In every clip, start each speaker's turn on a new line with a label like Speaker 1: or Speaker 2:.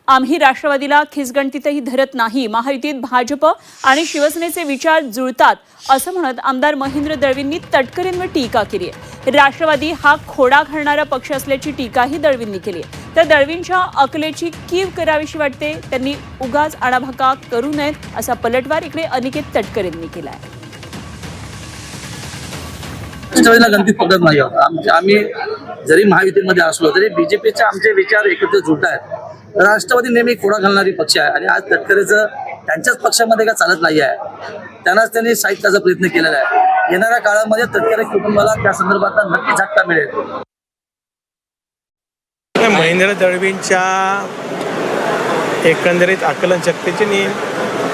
Speaker 1: आम्ही राष्ट्रवादीला खिसगणतीतही धरत नाही, महायुतीत भाजप आणि शिवसेनेचे विचार जुळतात असं म्हणत आमदार महेंद्र दळवींनी तटकरेंवर टीका केली आहे। राष्ट्रवादी हा खोडा घालणारा पक्ष असल्याची टीकाही दळवींनी केली आहे। तर दळवींच्या अकलेची कीव करावीशी वाटते, त्यांनी उगाच आडाभाका करू नयेत असा पलटवार इकडे अनिकेत तटकरेंनी केला आहे।
Speaker 2: राष्ट्रवादीला गणतीत पकडत नाही आहोत। आम्ही जरी महायुतीमध्ये असलो तरी बीजेपीचे आमचे विचार एकत्र जुळत आहेत। राष्ट्रवादी नेहमी खोडा घालणारी पक्ष आहे आणि आज तटकरेचं त्यांच्याच पक्षामध्ये काय चालत नाही आहे, त्यांनाच त्यांनी साहित्याचा प्रयत्न केलेला आहे। येणाऱ्या काळामध्ये तटकरे कुटुंबाला त्या संदर्भात नक्की झटका मिळेल।
Speaker 3: महेंद्र दळवींच्या एकंदरीत आकलन शक्तीची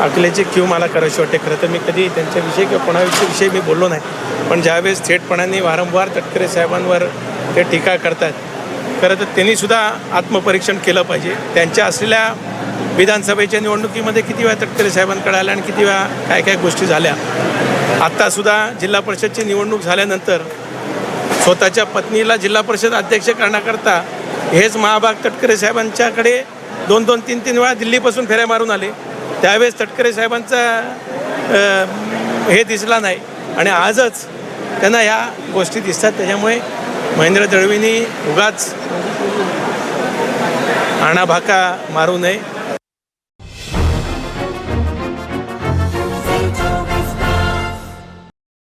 Speaker 3: अकलेची क्यू मला करायची वाटते। खरं तर मी कधी त्यांच्याविषयी किंवा कोणाविषयी मी बोललो नाही, पण ज्यावेळेस थेटपणाने वारंवार तटकरे साहेबांवर ते टीका करतात, खरं तर त्यांनीसुद्धा आत्मपरीक्षण केलं पाहिजे। त्यांच्या असलेल्या विधानसभेच्या निवडणुकीमध्ये किती वेळा तटकरे साहेबांकडे आल्या आणि किती वेळा काय काय गोष्टी झाल्या। आत्तासुद्धा जिल्हा परिषदची निवडणूक झाल्यानंतर स्वतःच्या पत्नीला जिल्हा परिषद अध्यक्ष करण्याकरता हेच महाभाग तटकरे साहेबांच्याकडे 2-2, 3-3 वेळा दिल्लीपासून फेऱ्या मारून आले। त्यावेळेस तटकरे साहेबांचा हे दिसला नाही आणि आजच त्यांना ह्या गोष्टी दिसतात। त्याच्यामुळे महेंद्र दळवींनी उगाच आणाभाका मारू नये।